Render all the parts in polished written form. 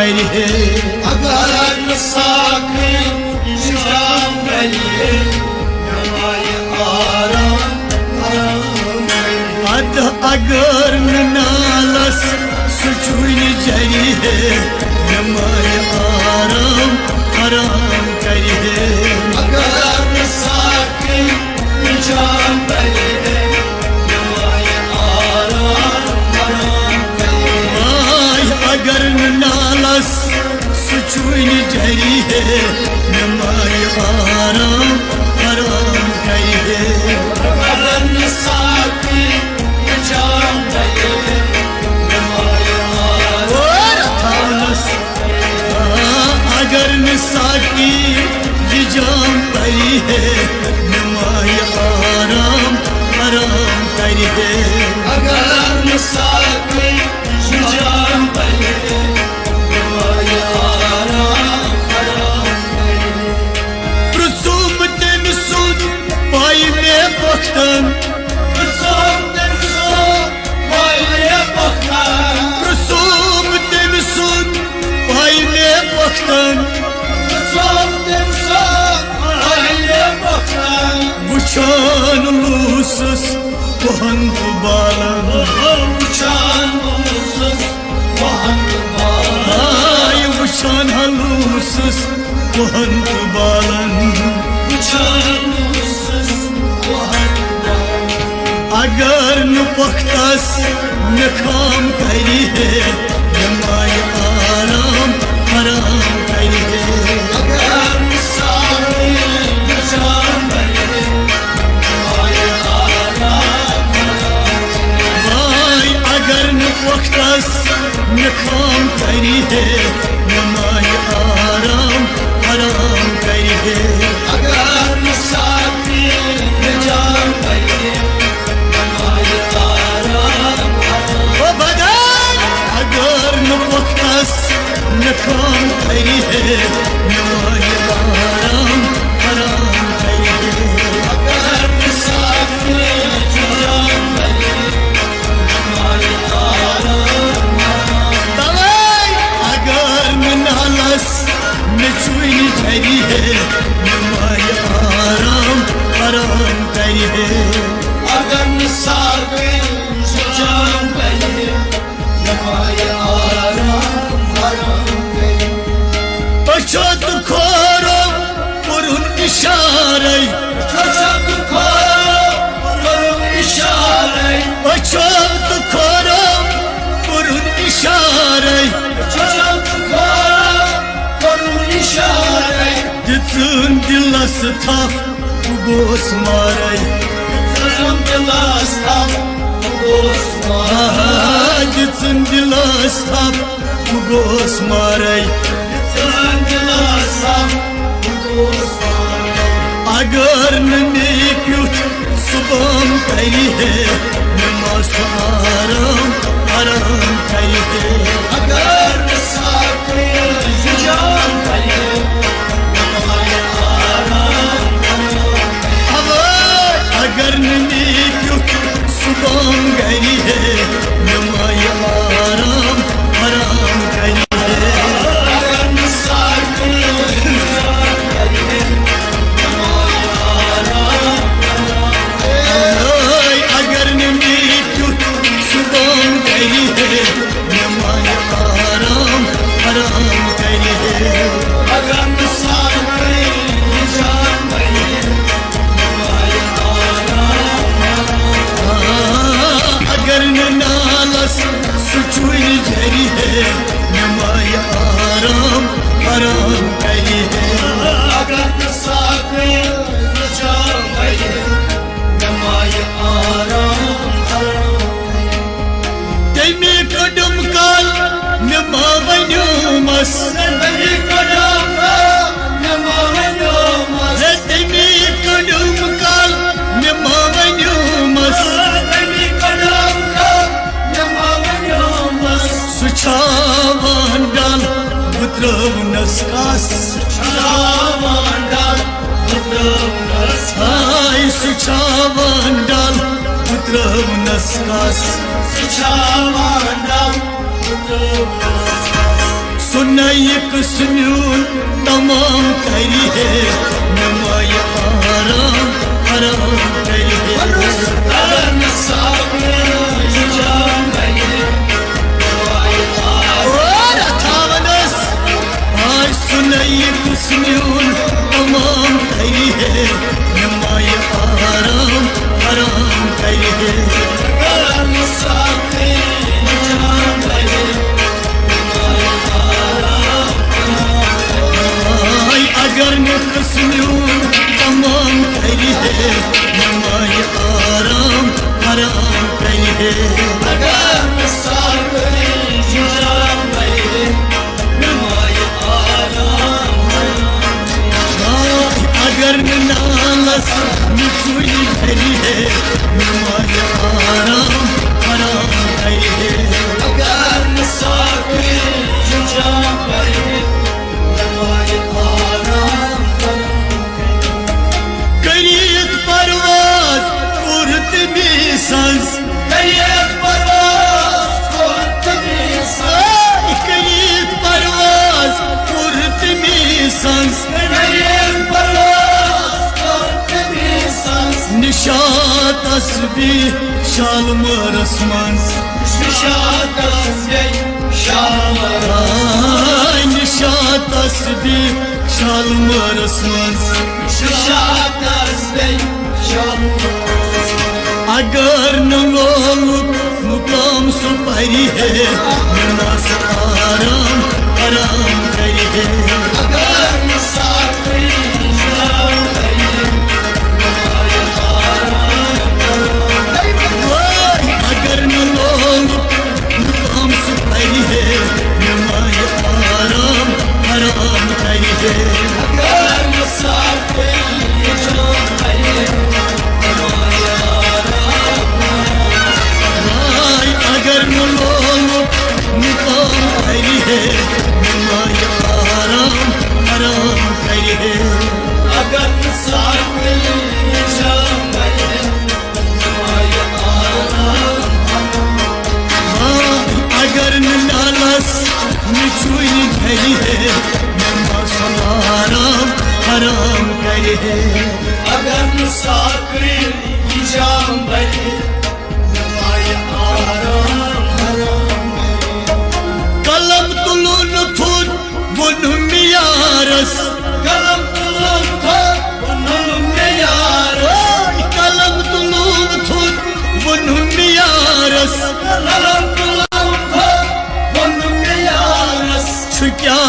करे अगर साकी शाम करे नमाय आराम अद अगर नालस सुचुन जरी है नमाय आराम आराम करे अगर साकी शाम करे नमाय आराम अगर नालस सुचुन जरी है नमाय आराम आराम करे अगर साकी शाम करे नमाय आराम अगर साकी जाम परी है नमाय आराम आराम करे अगर साकी शाम करे नमाय आराम प्रसुम तेन सुन पाई में बख्तन प्रसुम तेन सुन पाई में बख्तन वुचान लूसस वहंत बालन वुचान हलूसस वहंत बालन अगर न पख्तस न काम करी है नमाय आराम आराम करे अगर न पख्तस न काम करी है नमाय आराम आराम करे अगर न पख्तस न काम करी है नमाय आराम आराम करे अगर नालस न चुन झरी है नमाय आराम आराम करे अगर साकी शाम करे नमाय आराम अछत खोरो पुरुन इशारे अछत खोरो पुरुन इशारे दितुन दिलस थप गोस मारे दितुन दिलस थप गोस मारे अगर नेक युथ सुबह करी है नमाज आराम आराम करे अगर साकी शाम करे नमाय आराम अगर नेक युथ सुबह करी है नमाय आराम आराम करे Suçavandal putrav naskas Suçavandal putrav naskas सुनई कुसम्यून तमाम करी है नमाय आराम हराम करी है अगर न साकिर जाम बहे नमाय आराम अथावनस आज सुनई कुसम्यून तमाम करी है नमाय आराम हराम करी है अगर न साकिर जाम बहे अगर न कुसम्यून तमाम करी है नमाय आराम हराम करी है अगर न साकिर जाम बहे नमाय आराम अगर न नालस मिठुई भरी है नमाय आराम हराम करी है अगर न साकिर जाम बहे नमाय आराम करीत परवाज उड़त भी सांस करिए परवास कोत करीत परवाज उड़त भी सांस करिए परवास कोत निशात तस्बीह शालमर असमांस निशात तस्बीह शालमर निशात तस्बीह शालमर असमांस निशात तस्बीह शालमर अगर न लोग मुकाम सुपारी है नमाज आराम हराम करी है अगर न साकिर जाम बहे नमाय आराम अगर न लोग मुकाम सुपारी है नमाज आराम हराम करी है अगर न साकिर जाम बहे नमाय अगर न लोग मुकाम करी है नमाज आराम हराम करी है अगर न साकिर जाम बहे नमाय आराम अगर न नालस मिठुई भरी है नमाज आराम हराम करी है अगर न साकिर जाम बहे नमाय आराम कलम तुलुन थुन बुन मियारस कलम तुलम था बनम यार कलम तुलुन थुन बुन मियारस कलम तुलम था बनम यार छुक्या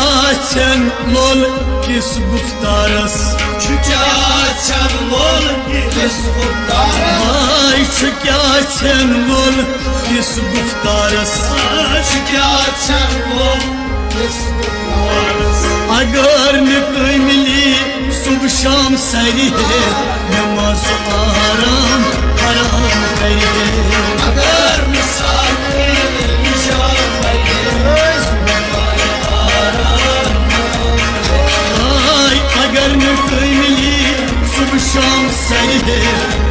छन लोल किस गुफ्तारस छुचा छन बोल किस उतार आई छुक्या छन लोल किस गुफ्तारस छुचा छन बोल किस उतार अगर न कोई मिली सुबह शाम सरी है नमाज आराम हराम करी है अगर न साकिर जाम बहे नमाय आराम अगर न कोई मिली सुबह शाम सही है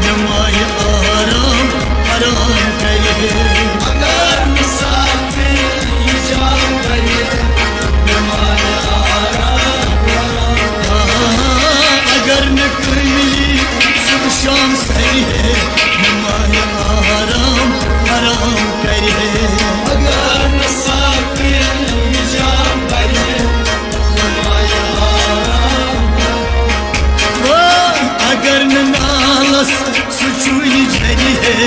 नमाज आराम हराम करी है अगर न साकिर जाम बहे नमाय आराम अगर न कोई मिली सुबह शाम सही है नमाज आराम हराम करी है अगर न साकिर जाम बहे नमाय आराम अगर न नालस सुचुई झरी है